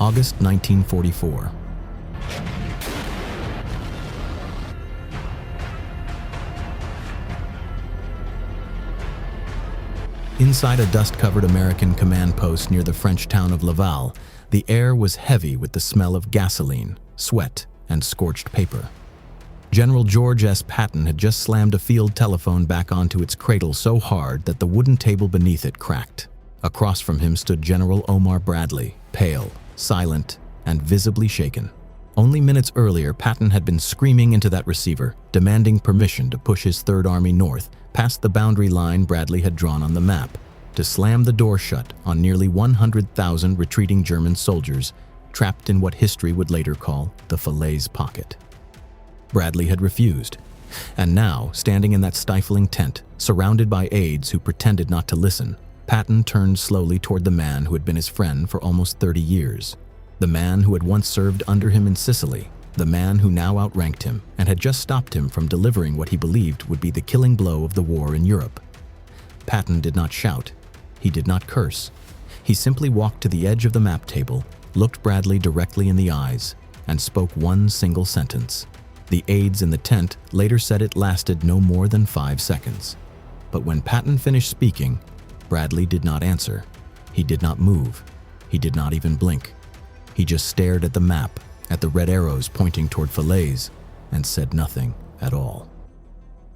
August 1944. Inside a dust-covered American command post near the French town of Laval, the air was heavy with the smell of gasoline, sweat, and scorched paper. General George S. Patton had just slammed a field telephone back onto its cradle so hard that the wooden table beneath it cracked. Across from him stood General Omar Bradley, pale, silent, and visibly shaken. Only minutes earlier, Patton had been screaming into that receiver, demanding permission to push his Third Army north past the boundary line Bradley had drawn on the map, to slam the door shut on nearly 100,000 retreating German soldiers trapped in what history would later call the Falaise Pocket. Bradley had refused, and now, standing in that stifling tent, surrounded by aides who pretended not to listen, Patton turned slowly toward the man who had been his friend for almost 30 years, the man who had once served under him in Sicily, the man who now outranked him and had just stopped him from delivering what he believed would be the killing blow of the war in Europe. Patton did not shout. He did not curse. He simply walked to the edge of the map table, looked Bradley directly in the eyes, and spoke one single sentence. The aides in the tent later said it lasted no more than 5 seconds. But when Patton finished speaking, Bradley did not answer. He did not move. He did not even blink. He just stared at the map, at the red arrows pointing toward Falaise, and said nothing at all.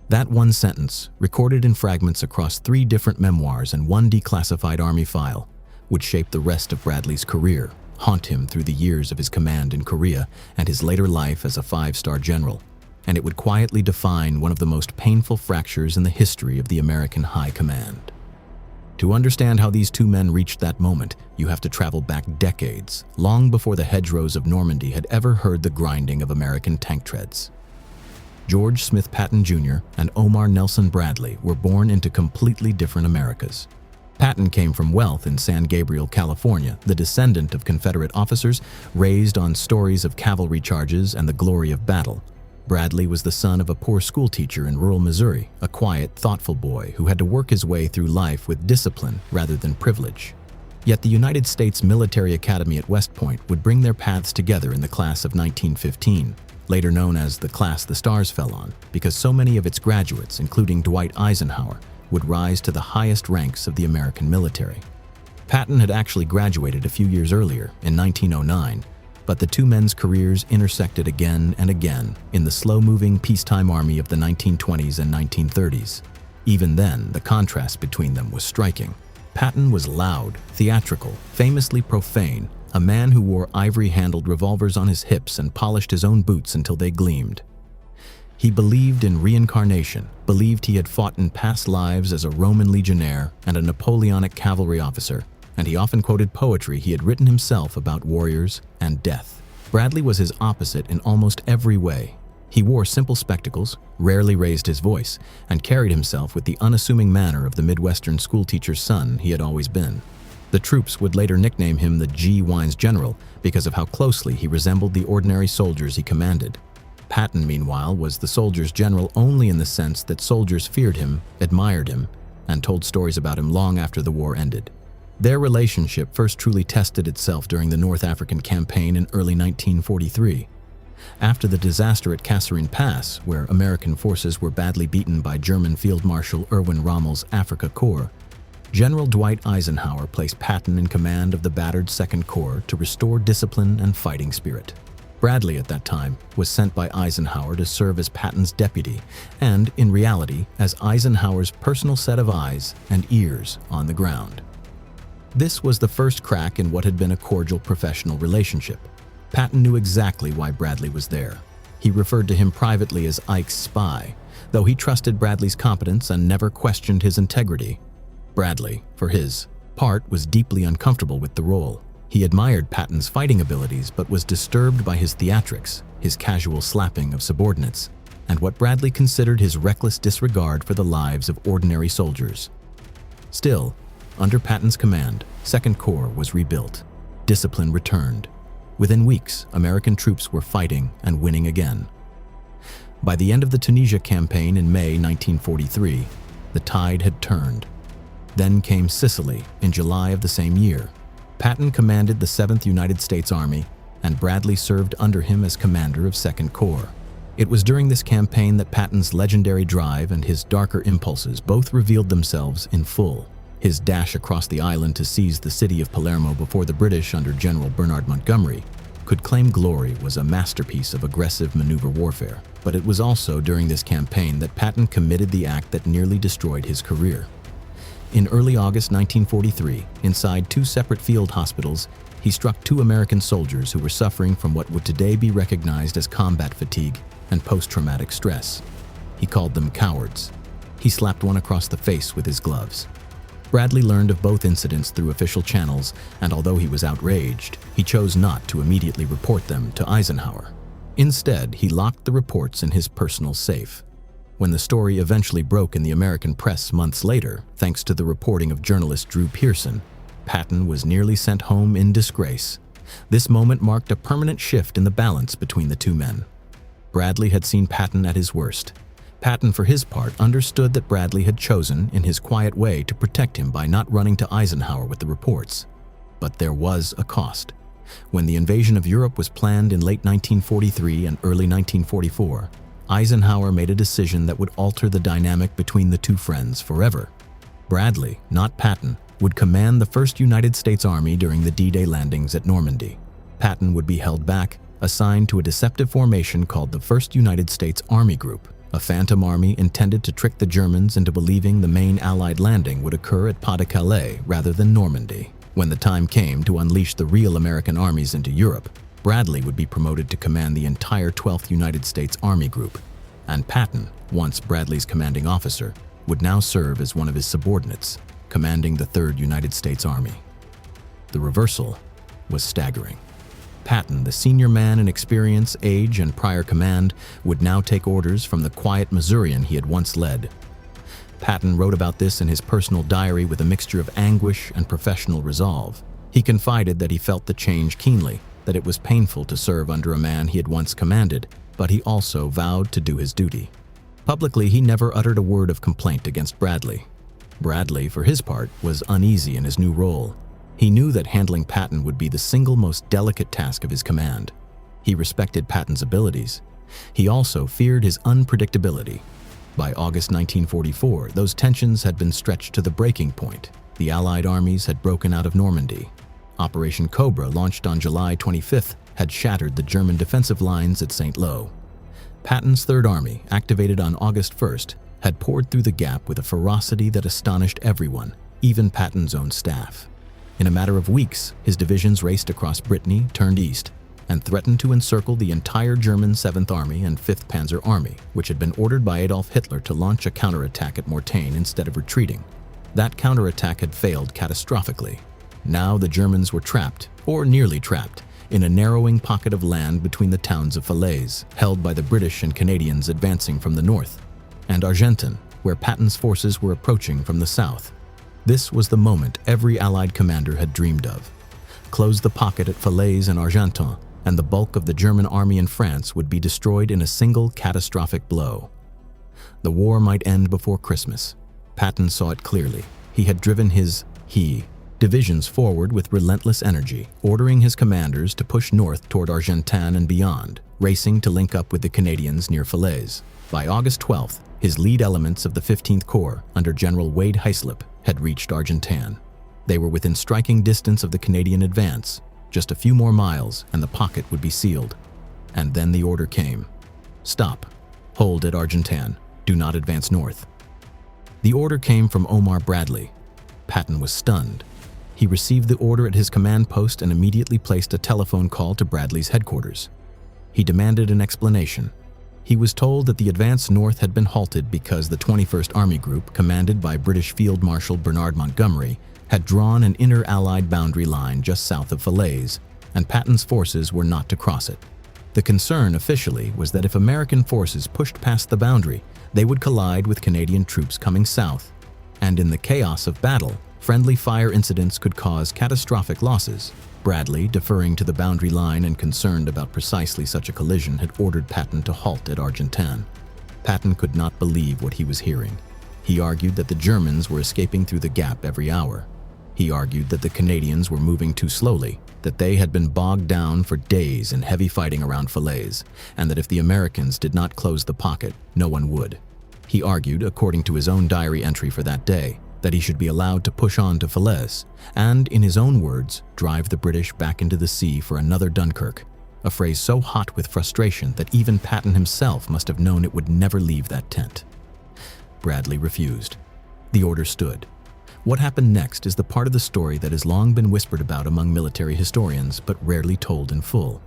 That one sentence, recorded in fragments across 3 different memoirs and 1 declassified Army file, would shape the rest of Bradley's career, haunt him through the years of his command in Korea and his later life as a 5-star general, and it would quietly define one of the most painful fractures in the history of the American High Command. To understand how these 2 men reached that moment, you have to travel back decades, long before the hedgerows of Normandy had ever heard the grinding of American tank treads. George Smith Patton Jr. and Omar Nelson Bradley were born into completely different Americas. Patton came from wealth in San Gabriel, California, the descendant of Confederate officers raised on stories of cavalry charges and the glory of battle. Bradley was the son of a poor schoolteacher in rural Missouri, a quiet, thoughtful boy who had to work his way through life with discipline rather than privilege. Yet the United States Military Academy at West Point would bring their paths together in the class of 1915, later known as the class the stars fell on, because so many of its graduates, including Dwight Eisenhower, would rise to the highest ranks of the American military. Patton had actually graduated a few years earlier, in 1909, but the 2 men's careers intersected again and again in the slow-moving peacetime army of the 1920s and 1930s. Even then, the contrast between them was striking. Patton was loud, theatrical, famously profane, a man who wore ivory-handled revolvers on his hips and polished his own boots until they gleamed. He believed in reincarnation, believed he had fought in past lives as a Roman legionnaire and a Napoleonic cavalry officer, and he often quoted poetry he had written himself about warriors and death. Bradley was his opposite in almost every way. He wore simple spectacles, rarely raised his voice, and carried himself with the unassuming manner of the Midwestern schoolteacher's son he had always been. The troops would later nickname him the G. Wines General because of how closely he resembled the ordinary soldiers he commanded. Patton, meanwhile, was the soldiers' general only in the sense that soldiers feared him, admired him, and told stories about him long after the war ended. Their relationship first truly tested itself during the North African campaign in early 1943. After the disaster at Kasserine Pass, where American forces were badly beaten by German Field Marshal Erwin Rommel's Afrika Korps, General Dwight Eisenhower placed Patton in command of the battered Second Corps to restore discipline and fighting spirit. Bradley, at that time, was sent by Eisenhower to serve as Patton's deputy and, in reality, as Eisenhower's personal set of eyes and ears on the ground. This was the first crack in what had been a cordial professional relationship. Patton knew exactly why Bradley was there. He referred to him privately as Ike's spy, though he trusted Bradley's competence and never questioned his integrity. Bradley, for his part, was deeply uncomfortable with the role. He admired Patton's fighting abilities but was disturbed by his theatrics, his casual slapping of subordinates, and what Bradley considered his reckless disregard for the lives of ordinary soldiers. Still, under Patton's command, Second Corps was rebuilt. Discipline returned. Within weeks, American troops were fighting and winning again. By the end of the Tunisia campaign in May 1943, the tide had turned. Then came Sicily in July of the same year. Patton commanded the 7th United States Army, and Bradley served under him as commander of 2nd Corps. It was during this campaign that Patton's legendary drive and his darker impulses both revealed themselves in full. His dash across the island to seize the city of Palermo before the British under General Bernard Montgomery could claim glory was a masterpiece of aggressive maneuver warfare. But it was also during this campaign that Patton committed the act that nearly destroyed his career. In early August 1943, inside 2 separate field hospitals, he struck 2 American soldiers who were suffering from what would today be recognized as combat fatigue and post-traumatic stress. He called them cowards. He slapped one across the face with his gloves. Bradley learned of both incidents through official channels, and although he was outraged, he chose not to immediately report them to Eisenhower. Instead, he locked the reports in his personal safe. When the story eventually broke in the American press months later, thanks to the reporting of journalist Drew Pearson, Patton was nearly sent home in disgrace. This moment marked a permanent shift in the balance between the 2 men. Bradley had seen Patton at his worst. Patton, for his part, understood that Bradley had chosen, in his quiet way, to protect him by not running to Eisenhower with the reports. But there was a cost. When the invasion of Europe was planned in late 1943 and early 1944, Eisenhower made a decision that would alter the dynamic between the 2 friends forever. Bradley, not Patton, would command the 1st United States Army during the D-Day landings at Normandy. Patton would be held back, assigned to a deceptive formation called the 1st United States Army Group, a phantom army intended to trick the Germans into believing the main Allied landing would occur at Pas-de-Calais rather than Normandy. When the time came to unleash the real American armies into Europe, Bradley would be promoted to command the entire 12th United States Army Group, and Patton, once Bradley's commanding officer, would now serve as one of his subordinates, commanding the 3rd United States Army. The reversal was staggering. Patton, the senior man in experience, age, and prior command, would now take orders from the quiet Missourian he had once led. Patton wrote about this in his personal diary with a mixture of anguish and professional resolve. He confided that he felt the change keenly, that it was painful to serve under a man he had once commanded, but he also vowed to do his duty. Publicly, he never uttered a word of complaint against Bradley. Bradley, for his part, was uneasy in his new role. He knew that handling Patton would be the single most delicate task of his command. He respected Patton's abilities. He also feared his unpredictability. By August 1944, those tensions had been stretched to the breaking point. The Allied armies had broken out of Normandy. Operation Cobra, launched on July 25th, had shattered the German defensive lines at St. Lo. Patton's 3rd Army, activated on August 1st, had poured through the gap with a ferocity that astonished everyone, even Patton's own staff. In a matter of weeks, his divisions raced across Brittany, turned east, and threatened to encircle the entire German 7th Army and 5th Panzer Army, which had been ordered by Adolf Hitler to launch a counterattack at Mortain instead of retreating. That counterattack had failed catastrophically. Now the Germans were trapped, or nearly trapped, in a narrowing pocket of land between the towns of Falaise, held by the British and Canadians advancing from the north, and Argenton, where Patton's forces were approaching from the south. This was the moment every Allied commander had dreamed of. Close the pocket at Falaise and Argenton, and the bulk of the German army in France would be destroyed in a single catastrophic blow. The war might end before Christmas. Patton saw it clearly. He had driven his divisions forward with relentless energy, ordering his commanders to push north toward Argentan and beyond, racing to link up with the Canadians near Falaise. By August 12th, his lead elements of the 15th Corps, under General Wade Hyslop, had reached Argentan. They were within striking distance of the Canadian advance. Just a few more miles and the pocket would be sealed. And then the order came. Stop. Hold at Argentan. Do not advance north. The order came from Omar Bradley. Patton was stunned. He received the order at his command post and immediately placed a telephone call to Bradley's headquarters. He demanded an explanation. He was told that the advance north had been halted because the 21st Army Group, commanded by British Field Marshal Bernard Montgomery, had drawn an inner Allied boundary line just south of Falaise, and Patton's forces were not to cross it. The concern officially was that if American forces pushed past the boundary, they would collide with Canadian troops coming south, and in the chaos of battle, friendly fire incidents could cause catastrophic losses. Bradley, deferring to the boundary line and concerned about precisely such a collision, had ordered Patton to halt at Argentan. Patton could not believe what he was hearing. He argued that the Germans were escaping through the gap every hour. He argued that the Canadians were moving too slowly, that they had been bogged down for days in heavy fighting around Falaise, and that if the Americans did not close the pocket, no one would. He argued, according to his own diary entry for that day, that he should be allowed to push on to Falaise and, in his own words, drive the British back into the sea for another Dunkirk, a phrase so hot with frustration that even Patton himself must have known it would never leave that tent. Bradley refused. The order stood. What happened next is the part of the story that has long been whispered about among military historians, but rarely told in full.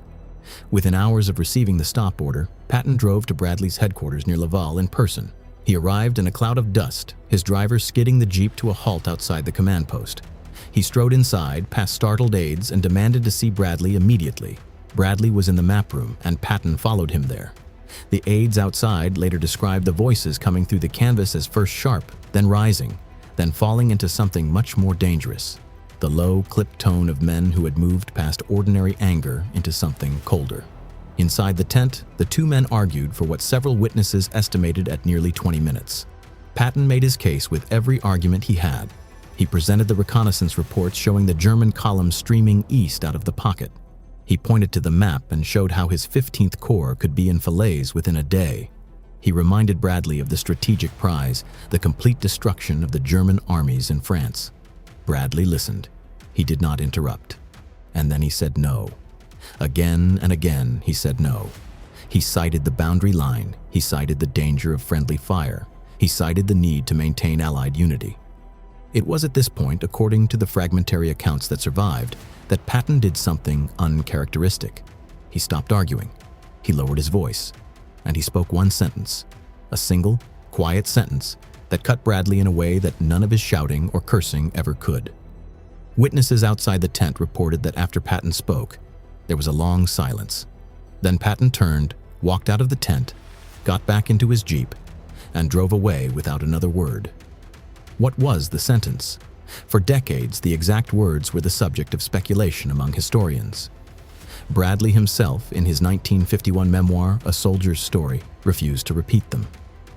Within hours of receiving the stop order, Patton drove to Bradley's headquarters near Laval in person. He arrived in a cloud of dust, his driver skidding the jeep to a halt outside the command post. He strode inside, past startled aides, and demanded to see Bradley immediately. Bradley was in the map room, and Patton followed him there. The aides outside later described the voices coming through the canvas as first sharp, then rising, then falling into something much more dangerous, the low, clipped tone of men who had moved past ordinary anger into something colder. Inside the tent, the two men argued for what several witnesses estimated at nearly 20 minutes. Patton made his case with every argument he had. He presented the reconnaissance reports showing the German column streaming east out of the pocket. He pointed to the map and showed how his 15th Corps could be in Falaise within a day. He reminded Bradley of the strategic prize, the complete destruction of the German armies in France. Bradley listened. He did not interrupt. And then he said no. Again and again, he said no. He cited the boundary line. He cited the danger of friendly fire. He cited the need to maintain Allied unity. It was at this point, according to the fragmentary accounts that survived, that Patton did something uncharacteristic. He stopped arguing. He lowered his voice. And he spoke one sentence, a single, quiet sentence that cut Bradley in a way that none of his shouting or cursing ever could. Witnesses outside the tent reported that after Patton spoke, there was a long silence. Then Patton turned, walked out of the tent, got back into his jeep, and drove away without another word. What was the sentence? For decades, the exact words were the subject of speculation among historians. Bradley himself, in his 1951 memoir, A Soldier's Story, refused to repeat them.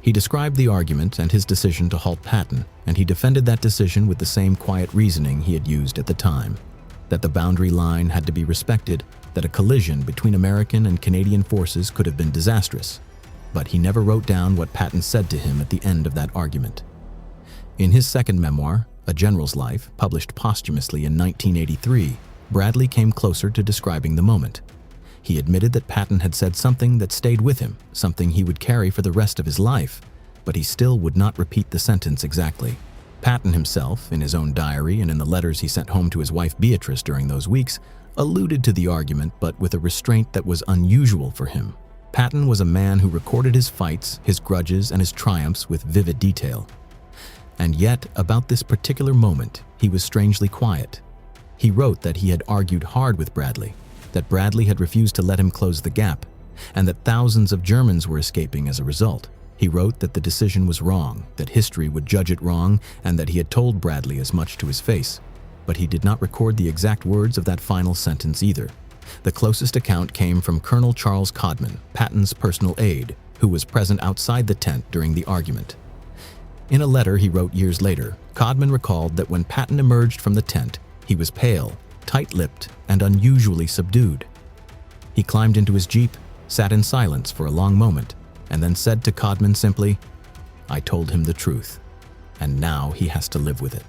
He described the argument and his decision to halt Patton, and he defended that decision with the same quiet reasoning he had used at the time, that the boundary line had to be respected, that a collision between American and Canadian forces could have been disastrous. But he never wrote down what Patton said to him at the end of that argument. In his second memoir, A General's Life, published posthumously in 1983, Bradley came closer to describing the moment. He admitted that Patton had said something that stayed with him, something he would carry for the rest of his life, but he still would not repeat the sentence exactly. Patton himself, in his own diary and in the letters he sent home to his wife Beatrice during those weeks, alluded to the argument, but with a restraint that was unusual for him. Patton was a man who recorded his fights, his grudges, and his triumphs with vivid detail. And yet, about this particular moment, he was strangely quiet. He wrote that he had argued hard with Bradley, that Bradley had refused to let him close the gap, and that thousands of Germans were escaping as a result. He wrote that the decision was wrong, that history would judge it wrong, and that he had told Bradley as much to his face. But he did not record the exact words of that final sentence either. The closest account came from Colonel Charles Codman, Patton's personal aide, who was present outside the tent during the argument. In a letter he wrote years later, Codman recalled that when Patton emerged from the tent, he was pale, tight-lipped, and unusually subdued. He climbed into his jeep, sat in silence for a long moment, and then said to Codman simply, "I told him the truth, and now he has to live with it."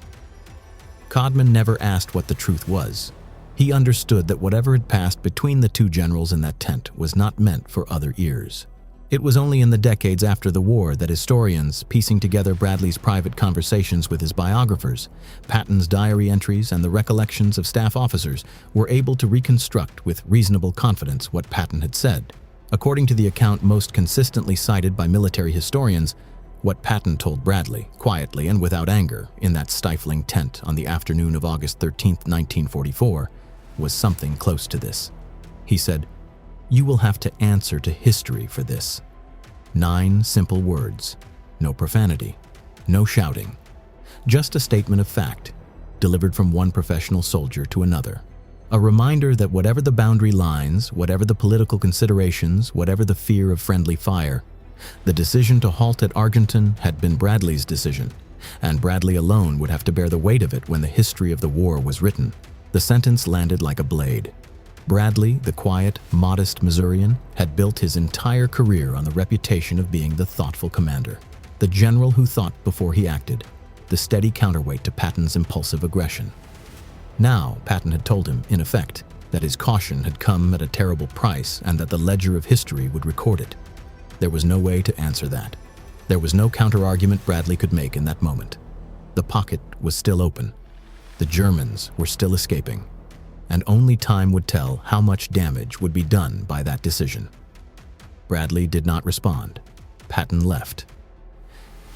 Codman never asked what the truth was. He understood that whatever had passed between the two generals in that tent was not meant for other ears. It was only in the decades after the war that historians, piecing together Bradley's private conversations with his biographers, Patton's diary entries, and the recollections of staff officers, were able to reconstruct with reasonable confidence what Patton had said. According to the account most consistently cited by military historians, what Patton told Bradley, quietly and without anger, in that stifling tent on the afternoon of August 13, 1944, was something close to this. He said, "You will have to answer to history for this." 9 simple words. No profanity. No shouting. Just a statement of fact, delivered from one professional soldier to another. A reminder that whatever the boundary lines, whatever the political considerations, whatever the fear of friendly fire, the decision to halt at Argenton had been Bradley's decision, and Bradley alone would have to bear the weight of it when the history of the war was written. The sentence landed like a blade. Bradley, the quiet, modest Missourian, had built his entire career on the reputation of being the thoughtful commander, the general who thought before he acted, the steady counterweight to Patton's impulsive aggression. Now, Patton had told him, in effect, that his caution had come at a terrible price and that the ledger of history would record it. There was no way to answer that. There was no counter-argument Bradley could make in that moment. The pocket was still open. The Germans were still escaping, and only time would tell how much damage would be done by that decision. Bradley did not respond. Patton left.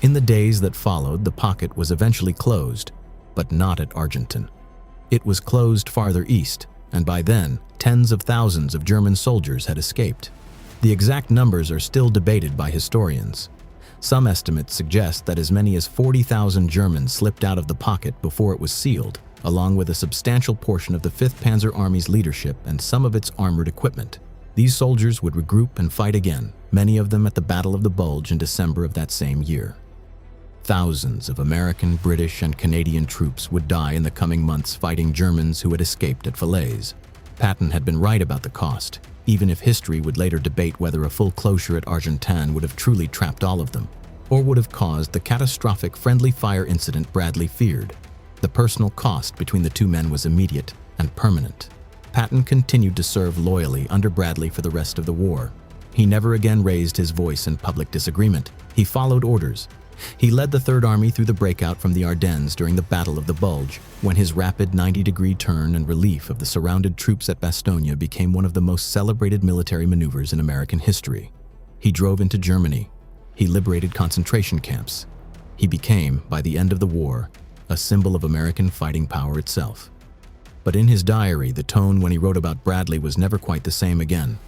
In the days that followed, the pocket was eventually closed, but not at Argenton. It was closed farther east, and by then, tens of thousands of German soldiers had escaped. The exact numbers are still debated by historians. Some estimates suggest that as many as 40,000 Germans slipped out of the pocket before it was sealed, along with a substantial portion of the 5th Panzer Army's leadership and some of its armored equipment. These soldiers would regroup and fight again, many of them at the Battle of the Bulge in December of that same year. Thousands of American, British, and Canadian troops would die in the coming months fighting Germans who had escaped at Falaise. Patton had been right about the cost, even if history would later debate whether a full closure at Argenton would have truly trapped all of them, or would have caused the catastrophic friendly fire incident Bradley feared. The personal cost between the two men was immediate and permanent. Patton continued to serve loyally under Bradley for the rest of the war. He never again raised his voice in public disagreement. He followed orders. He led the Third Army through the breakout from the Ardennes during the Battle of the Bulge, when his rapid 90-degree turn and relief of the surrounded troops at Bastogne became one of the most celebrated military maneuvers in American history. He drove into Germany. He liberated concentration camps. He became, by the end of the war, a symbol of American fighting power itself. But in his diary, the tone when he wrote about Bradley was never quite the same again.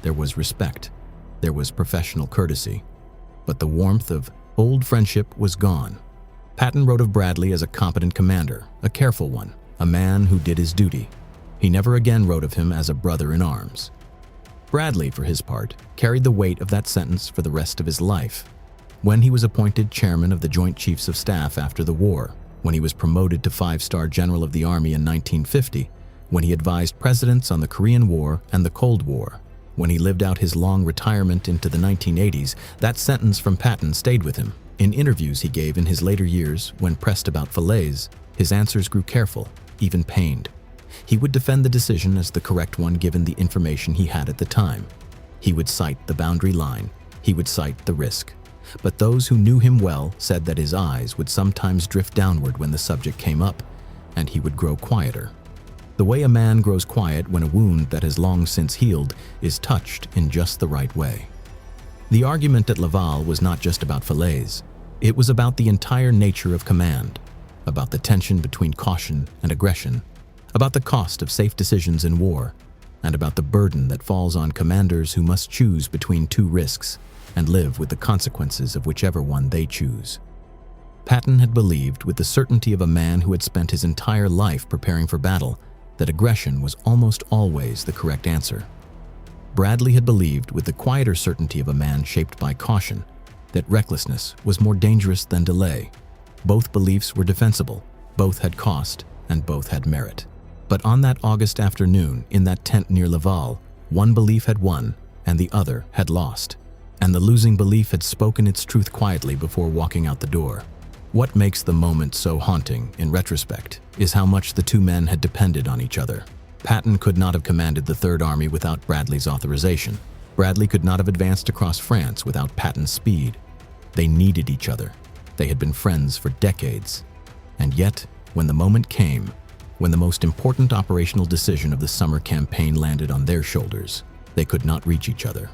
There was respect. There was professional courtesy. But the warmth of old friendship was gone. Patton wrote of Bradley as a competent commander, a careful one, a man who did his duty. He never again wrote of him as a brother in arms. Bradley, for his part, carried the weight of that sentence for the rest of his life. When he was appointed chairman of the Joint Chiefs of Staff after the war, when he was promoted to 5-star General of the Army in 1950, when he advised presidents on the Korean War and the Cold War, when he lived out his long retirement into the 1980s, that sentence from Patton stayed with him. In interviews he gave in his later years, when pressed about Falaise, his answers grew careful, even pained. He would defend the decision as the correct one given the information he had at the time. He would cite the boundary line. He would cite the risk. But those who knew him well said that his eyes would sometimes drift downward when the subject came up, and he would grow quieter. The way a man grows quiet when a wound that has long since healed is touched in just the right way. The argument at Laval was not just about Falaise. It was about the entire nature of command, about the tension between caution and aggression, about the cost of safe decisions in war, and about the burden that falls on commanders who must choose between two risks and live with the consequences of whichever one they choose. Patton had believed, with the certainty of a man who had spent his entire life preparing for battle, that aggression was almost always the correct answer. Bradley had believed, with the quieter certainty of a man shaped by caution, that recklessness was more dangerous than delay. Both beliefs were defensible, both had cost, and both had merit. But on that August afternoon, in that tent near Laval, one belief had won and the other had lost. And the losing belief had spoken its truth quietly before walking out the door. What makes the moment so haunting, in retrospect, is how much the two men had depended on each other. Patton could not have commanded the Third Army without Bradley's authorization. Bradley could not have advanced across France without Patton's speed. They needed each other. They had been friends for decades. And yet, when the moment came, when the most important operational decision of the summer campaign landed on their shoulders, they could not reach each other.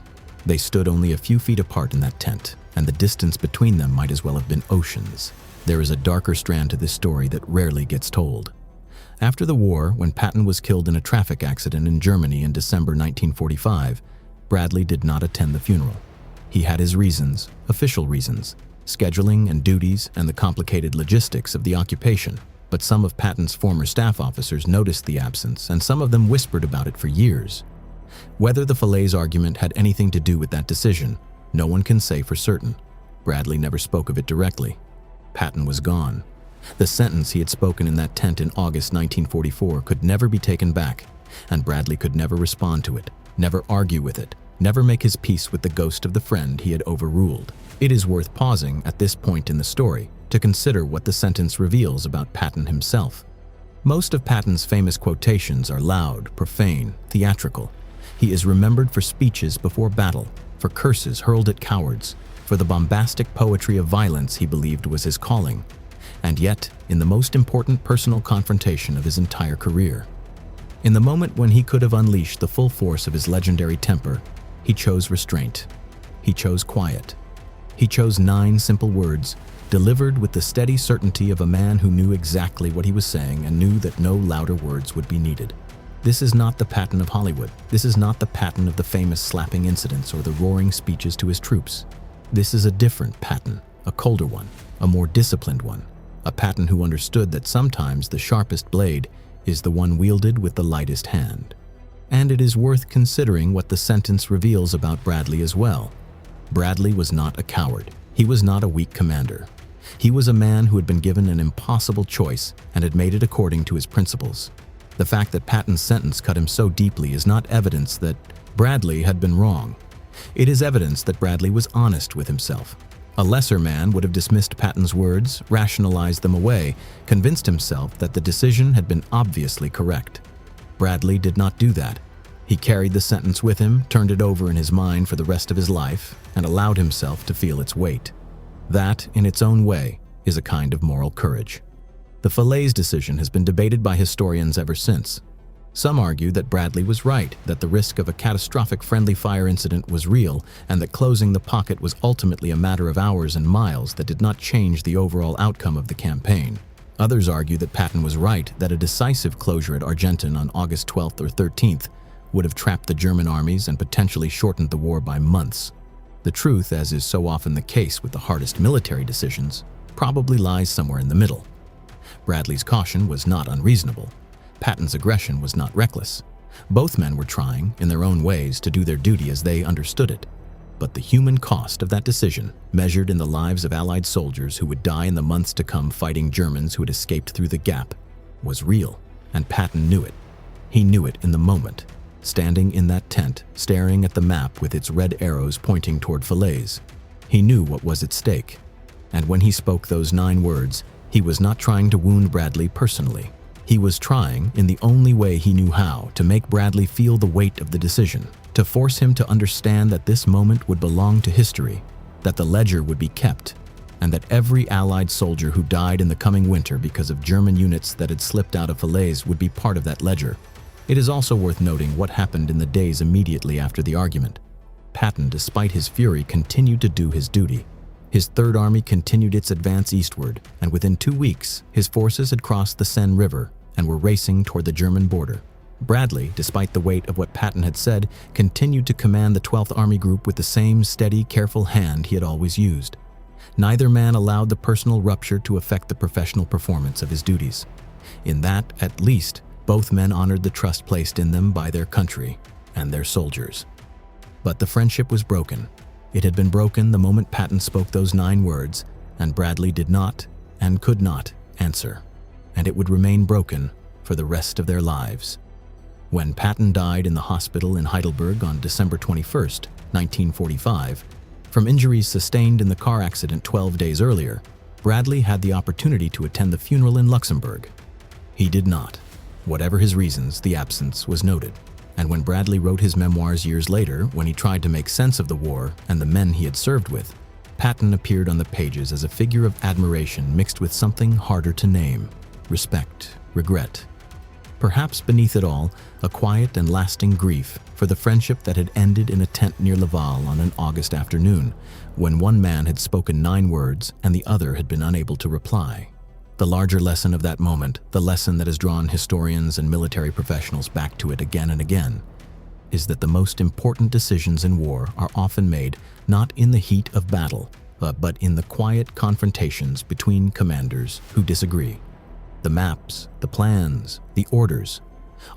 They stood only a few feet apart in that tent, and the distance between them might as well have been oceans. There is a darker strand to this story that rarely gets told. After the war, when Patton was killed in a traffic accident in Germany in December 1945, Bradley did not attend the funeral. He had his reasons, official reasons, scheduling and duties and the complicated logistics of the occupation. But some of Patton's former staff officers noticed the absence, and some of them whispered about it for years. Whether the Falaise argument had anything to do with that decision, no one can say for certain. Bradley never spoke of it directly. Patton was gone. The sentence he had spoken in that tent in August 1944 could never be taken back, and Bradley could never respond to it, never argue with it, never make his peace with the ghost of the friend he had overruled. It is worth pausing at this point in the story to consider what the sentence reveals about Patton himself. Most of Patton's famous quotations are loud, profane, theatrical. He is remembered for speeches before battle, for curses hurled at cowards, for the bombastic poetry of violence he believed was his calling, and yet in the most important personal confrontation of his entire career. In the moment when he could have unleashed the full force of his legendary temper, he chose restraint. He chose quiet. He chose 9 simple words, delivered with the steady certainty of a man who knew exactly what he was saying and knew that no louder words would be needed. This is not the Patton of Hollywood. This is not the Patton of the famous slapping incidents or the roaring speeches to his troops. This is a different Patton, a colder one, a more disciplined one, a Patton who understood that sometimes the sharpest blade is the one wielded with the lightest hand. And it is worth considering what the sentence reveals about Bradley as well. Bradley was not a coward. He was not a weak commander. He was a man who had been given an impossible choice and had made it according to his principles. The fact that Patton's sentence cut him so deeply is not evidence that Bradley had been wrong. It is evidence that Bradley was honest with himself. A lesser man would have dismissed Patton's words, rationalized them away, convinced himself that the decision had been obviously correct. Bradley did not do that. He carried the sentence with him, turned it over in his mind for the rest of his life, and allowed himself to feel its weight. That, in its own way, is a kind of moral courage. The Falaise decision has been debated by historians ever since. Some argue that Bradley was right, that the risk of a catastrophic friendly fire incident was real, and that closing the pocket was ultimately a matter of hours and miles that did not change the overall outcome of the campaign. Others argue that Patton was right, that a decisive closure at Argenton on August 12th or 13th would have trapped the German armies and potentially shortened the war by months. The truth, as is so often the case with the hardest military decisions, probably lies somewhere in the middle. Bradley's caution was not unreasonable. Patton's aggression was not reckless. Both men were trying, in their own ways, to do their duty as they understood it. But the human cost of that decision, measured in the lives of Allied soldiers who would die in the months to come fighting Germans who had escaped through the gap, was real, and Patton knew it. He knew it in the moment, standing in that tent, staring at the map with its red arrows pointing toward Falaise. He knew what was at stake, and when he spoke those 9 words, he was not trying to wound Bradley personally. He was trying, in the only way he knew how, to make Bradley feel the weight of the decision, to force him to understand that this moment would belong to history, that the ledger would be kept, and that every Allied soldier who died in the coming winter because of German units that had slipped out of Falaise would be part of that ledger. It is also worth noting what happened in the days immediately after the argument. Patton, despite his fury, continued to do his duty. His Third Army continued its advance eastward, and within 2 weeks, his forces had crossed the Seine River and were racing toward the German border. Bradley, despite the weight of what Patton had said, continued to command the 12th Army Group with the same steady, careful hand he had always used. Neither man allowed the personal rupture to affect the professional performance of his duties. In that, at least, both men honored the trust placed in them by their country and their soldiers. But the friendship was broken. It had been broken the moment Patton spoke those 9 words, and Bradley did not and could not answer, and it would remain broken for the rest of their lives. When Patton died in the hospital in Heidelberg on December 21st, 1945, from injuries sustained in the car accident 12 days earlier, Bradley had the opportunity to attend the funeral in Luxembourg. He did not. Whatever his reasons, the absence was noted. And when Bradley wrote his memoirs years later, when he tried to make sense of the war and the men he had served with, Patton appeared on the pages as a figure of admiration mixed with something harder to name: respect, regret. Perhaps beneath it all, a quiet and lasting grief for the friendship that had ended in a tent near Laval on an August afternoon, when one man had spoken 9 words and the other had been unable to reply. The larger lesson of that moment, the lesson that has drawn historians and military professionals back to it again and again, is that the most important decisions in war are often made not in the heat of battle, but in the quiet confrontations between commanders who disagree. The maps, the plans, the orders,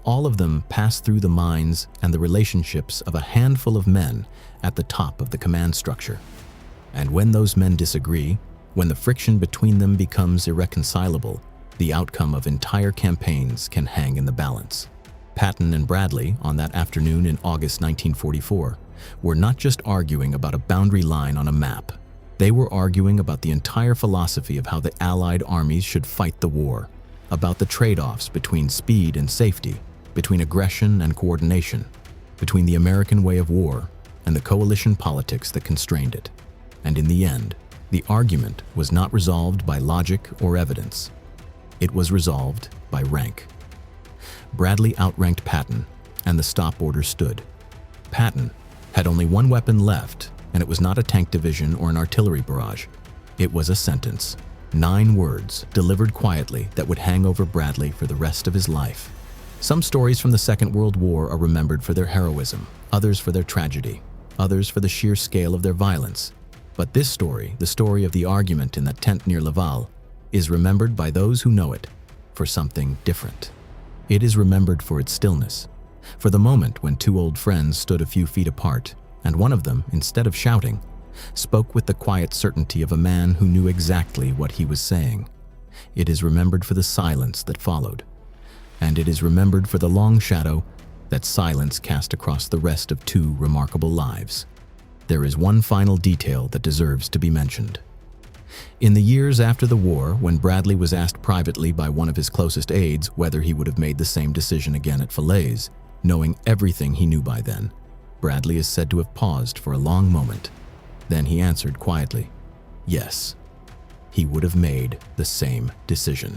all of them pass through the minds and the relationships of a handful of men at the top of the command structure. And when those men disagree, When the friction between them becomes irreconcilable, the outcome of entire campaigns can hang in the balance. Patton and Bradley, on that afternoon in August 1944, were not just arguing about a boundary line on a map. They were arguing about the entire philosophy of how the Allied armies should fight the war, about the trade-offs between speed and safety, between aggression and coordination, between the American way of war and the coalition politics that constrained it. And in the end, the argument was not resolved by logic or evidence. It was resolved by rank. Bradley outranked Patton, and the stop order stood. Patton had only one weapon left, and it was not a tank division or an artillery barrage. It was a sentence, 9 words, delivered quietly, that would hang over Bradley for the rest of his life. Some stories from the Second World War are remembered for their heroism, others for their tragedy, others for the sheer scale of their violence. But this story, the story of the argument in that tent near Laval, is remembered by those who know it for something different. It is remembered for its stillness, for the moment when 2 old friends stood a few feet apart, and one of them, instead of shouting, spoke with the quiet certainty of a man who knew exactly what he was saying. It is remembered for the silence that followed, and it is remembered for the long shadow that silence cast across the rest of 2 remarkable lives. There is one final detail that deserves to be mentioned. In the years after the war, when Bradley was asked privately by one of his closest aides whether he would have made the same decision again at Falaise, knowing everything he knew by then, Bradley is said to have paused for a long moment. Then he answered quietly, yes, he would have made the same decision.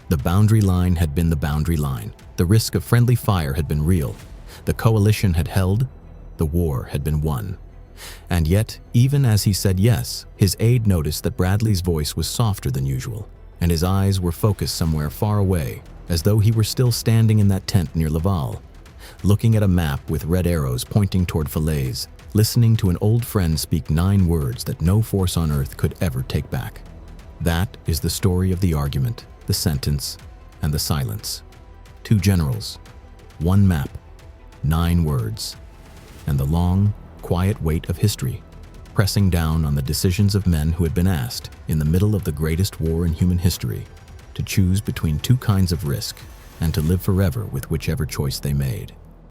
The boundary line had been the boundary line. The risk of friendly fire had been real. The coalition had held. The war had been won. And yet, even as he said yes, his aide noticed that Bradley's voice was softer than usual, and his eyes were focused somewhere far away, as though he were still standing in that tent near Laval, looking at a map with red arrows pointing toward Falaise, listening to an old friend speak 9 words that no force on earth could ever take back. That is the story of the argument, the sentence, and the silence. 2 generals, 1 map, 9 words, and the long, quiet weight of history, pressing down on the decisions of men who had been asked, in the middle of the greatest war in human history, to choose between 2 kinds of risk and to live forever with whichever choice they made.